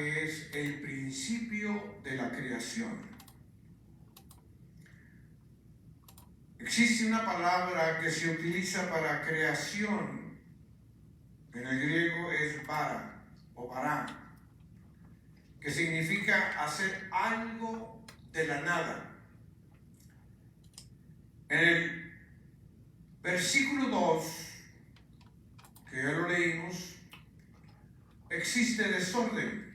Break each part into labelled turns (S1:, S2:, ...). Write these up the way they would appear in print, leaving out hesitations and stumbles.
S1: que es el principio de la creación. Existe una palabra que se utiliza para creación, en el griego es bara o bará, que significa hacer algo de la nada. En el versículo 2, que ya lo leímos, existe desorden,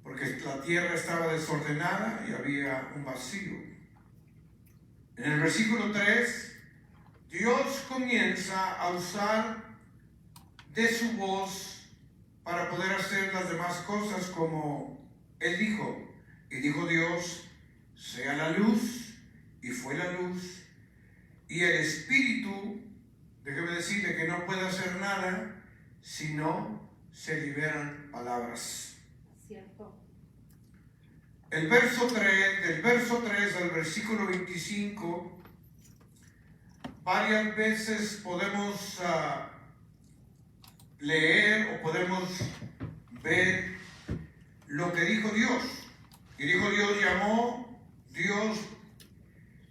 S1: porque la tierra estaba desordenada y había un vacío. En el versículo 3, Dios comienza a usar de su voz para poder hacer las demás cosas como Él dijo. Y dijo Dios, sea la luz, y fue la luz. Y el Espíritu, déjeme decirle que no puede hacer nada si no se liberan palabras.
S2: Cierto.
S1: El verso 3, del verso 3 al versículo 25, varias veces podemos leer o podemos ver lo que dijo Dios. Y dijo Dios, llamó Dios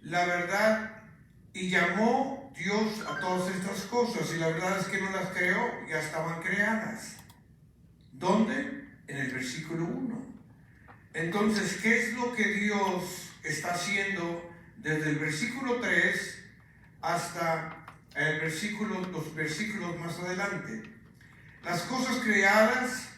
S1: la verdad y llamó Dios a todas estas cosas. Y la verdad es que no las creó, ya estaban creadas. ¿Dónde? En el versículo 1. Entonces, ¿qué es lo que Dios está haciendo desde el versículo 3 hasta los versículos más adelante? Las cosas creadas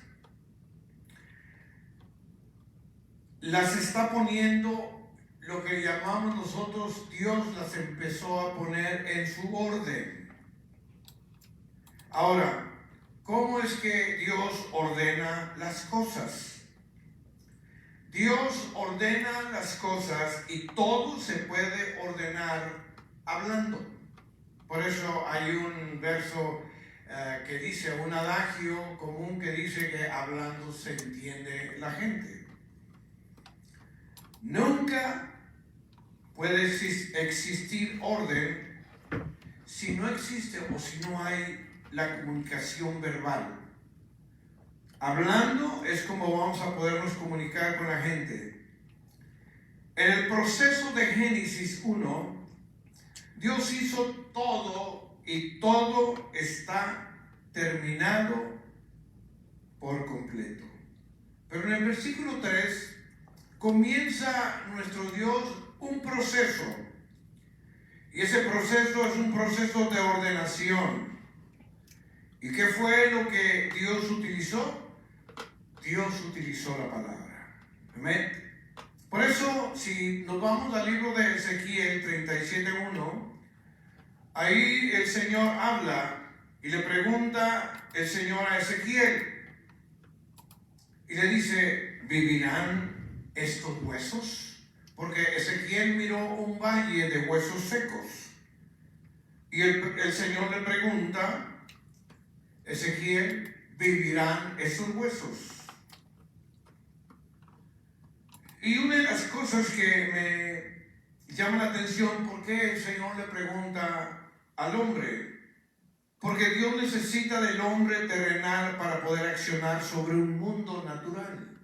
S1: las está poniendo, lo que llamamos nosotros, Dios las empezó a poner en su orden. Ahora, ¿cómo es que Dios ordena las cosas? Dios ordena las cosas y todo se puede ordenar hablando. Por eso hay un verso que dice, un adagio común que dice que hablando se entiende la gente. Nunca puede existir orden si no existe o si no hay la comunicación verbal. Hablando es como vamos a podernos comunicar con la gente. En el proceso de Génesis 1, Dios hizo todo y todo está terminado por completo. Pero en el versículo 3 comienza nuestro Dios un proceso. Y ese proceso es un proceso de ordenación. ¿Y qué fue lo que Dios utilizó? Dios utilizó la palabra. Amén. Por eso, si nos vamos al libro de Ezequiel 37:1, ahí el Señor habla y le pregunta el Señor a Ezequiel y le dice, ¿vivirán estos huesos? Porque Ezequiel miró un valle de huesos secos y el Señor le pregunta, Ezequiel, ¿vivirán esos huesos? Y una de las cosas que me llama la atención, ¿por qué el Señor le pregunta al hombre? Porque Dios necesita del hombre terrenal para poder accionar sobre un mundo natural.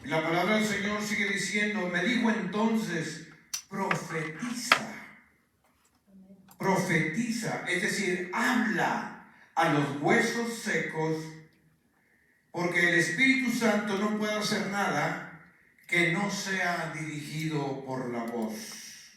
S1: Y la palabra del Señor sigue diciendo, me dijo entonces, profetiza. Profetiza, es decir, habla a los huesos secos, porque el Espíritu Santo no puede hacer nada que no sea dirigido por la voz.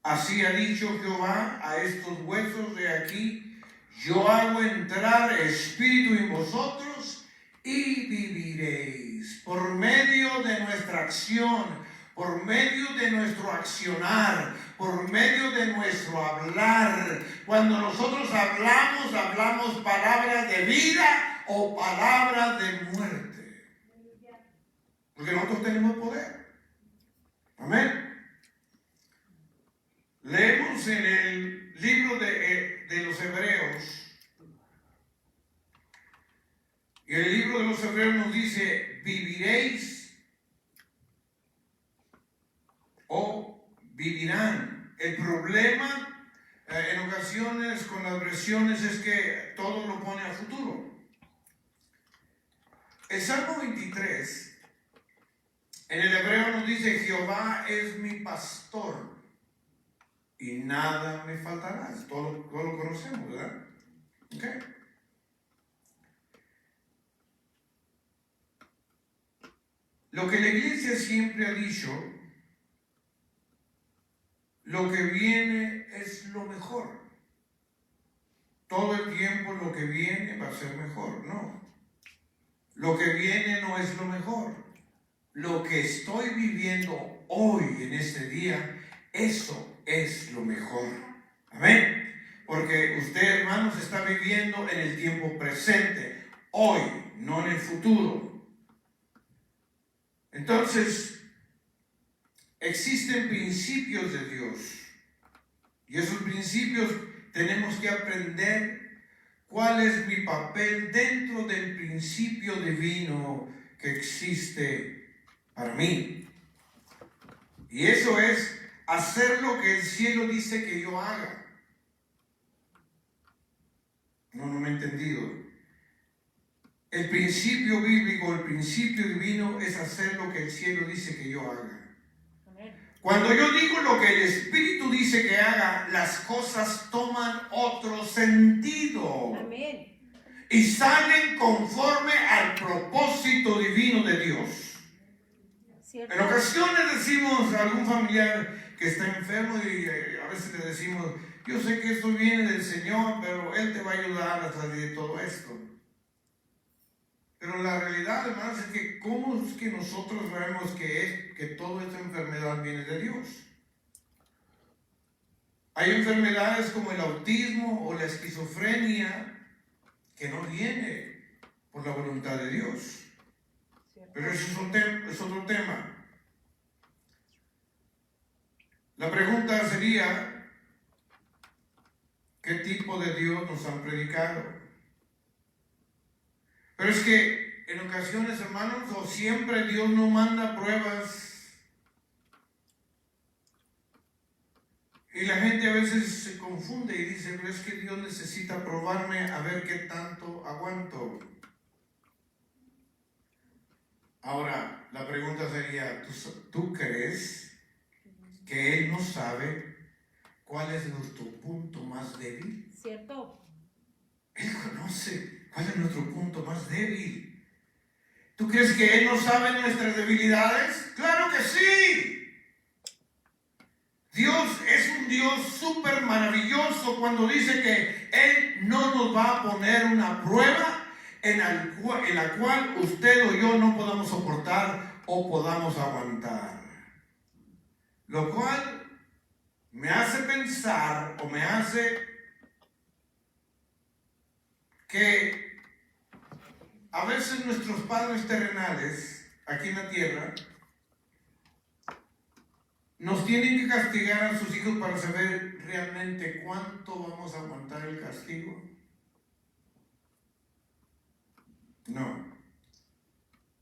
S1: Así ha dicho Jehová a estos huesos de aquí, yo hago entrar espíritu en vosotros y viviréis. Por medio de nuestra acción, por medio de nuestro accionar, por medio de nuestro hablar. Cuando nosotros hablamos palabras de vida o palabras de muerte. Porque nosotros tenemos poder. Amén. Leemos en el libro de los Hebreos. Y el libro de los Hebreos nos dice, viviréis o vivirán. El problema En ocasiones con las versiones es que todo lo pone a futuro. El Salmo 23, en el hebreo nos dice: Jehová es mi pastor y nada me faltará. Todo lo conocemos, ¿verdad? Okay. Lo que la iglesia siempre ha dicho, lo que viene es lo mejor. Todo el tiempo lo que viene va a ser mejor. No. Lo que viene no es lo mejor. Lo que estoy viviendo hoy en este día, eso es lo mejor. Amén. Porque usted, hermanos, está viviendo en el tiempo presente, hoy, no en el futuro. Entonces, existen principios de Dios. Y esos principios tenemos que aprender cuál es mi papel dentro del principio divino que existe para mí. Y eso es hacer lo que el cielo dice que yo haga. No me he entendido. El principio bíblico, el principio divino es hacer lo que el cielo dice que yo haga. Cuando yo digo lo que el Espíritu dice que haga, las cosas toman otro sentido.
S2: Amén.
S1: Y salen conforme al propósito divino de Dios.
S2: ¿Cierto?
S1: En ocasiones decimos a algún familiar que está enfermo y a veces le decimos: yo sé que esto viene del Señor, pero Él te va a ayudar a salir de todo esto. Pero la realidad, hermanos, es que ¿cómo es que nosotros sabemos que toda esta enfermedad viene de Dios? Hay enfermedades como el autismo o la esquizofrenia que no viene por la voluntad de Dios. Pero eso es otro tema. La pregunta sería: ¿qué tipo de Dios nos han predicado? Pero es que en ocasiones, hermanos, o siempre Dios no manda pruebas. Y la gente a veces se confunde y dice: pero es que Dios necesita probarme a ver qué tanto aguanto. Ahora, la pregunta sería: ¿tú crees que Él no sabe cuál es nuestro punto más débil?
S2: ¿Cierto?
S1: Él conoce cuál es nuestro punto más débil. ¿Tú crees que Él no sabe nuestras debilidades? ¡Claro que sí! Dios es un Dios súper maravilloso cuando dice que Él no nos va a poner una prueba en la cual usted o yo no podamos soportar o podamos aguantar. Lo cual me hace pensar o me hace que a veces nuestros padres terrenales aquí en la tierra nos tienen que castigar a sus hijos para saber realmente cuánto vamos a aguantar el castigo. No,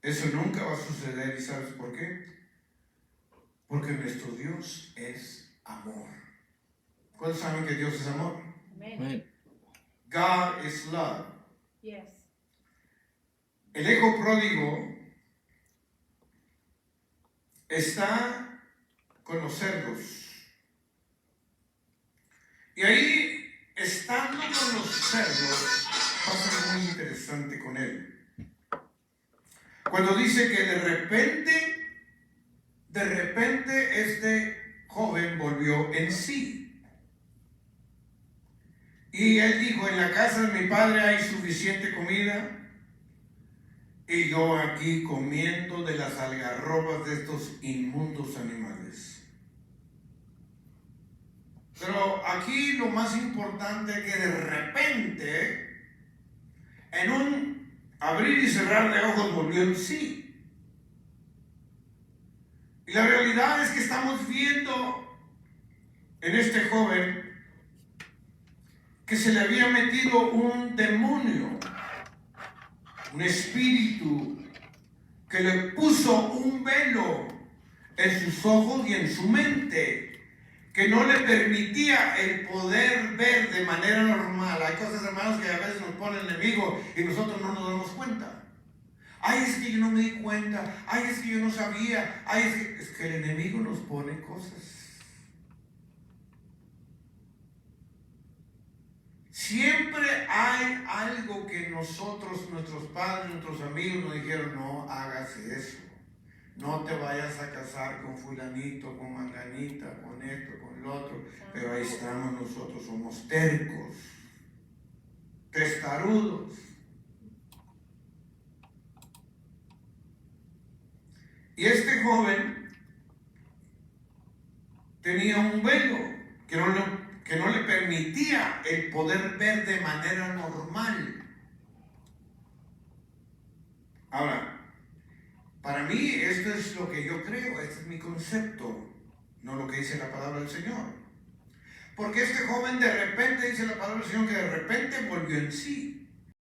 S1: eso nunca va a suceder. ¿Y sabes por qué? Porque nuestro Dios es amor. ¿Cuántos saben que Dios es amor?
S2: Amén.
S1: God is love.
S2: Yes.
S1: El hijo pródigo está con los cerdos. Y ahí, estando con los cerdos, pasa algo muy interesante con él. Cuando dice que de repente este joven volvió en sí. Y él dijo: en la casa de mi padre hay suficiente comida, y yo aquí comiendo de las algarrobas de estos inmundos animales. Pero aquí lo más importante es que de repente, en un abrir y cerrar de ojos, volvió en sí. Y la realidad es que estamos viendo en este joven que se le había metido un demonio, un espíritu que le puso un velo en sus ojos y en su mente, que no le permitía el poder ver de manera normal. Hay cosas, hermanos, que a veces nos pone el enemigo y nosotros no nos damos cuenta. Ay, es que yo no me di cuenta. Ay, es que yo no sabía. Ay, es que el enemigo nos pone cosas. Siempre hay algo que nosotros, nuestros padres, nuestros amigos nos dijeron: no hagas eso. No te vayas a casar con fulanito, con manganita, con esto, con lo otro. Pero ahí estamos nosotros, somos tercos, testarudos. Y este joven tenía un velo que no le permitía el poder ver de manera normal. Ahora, para mí esto es lo que yo creo, este es mi concepto, no lo que dice la palabra del Señor. Porque este joven de repente, dice la palabra del Señor, que de repente volvió en sí.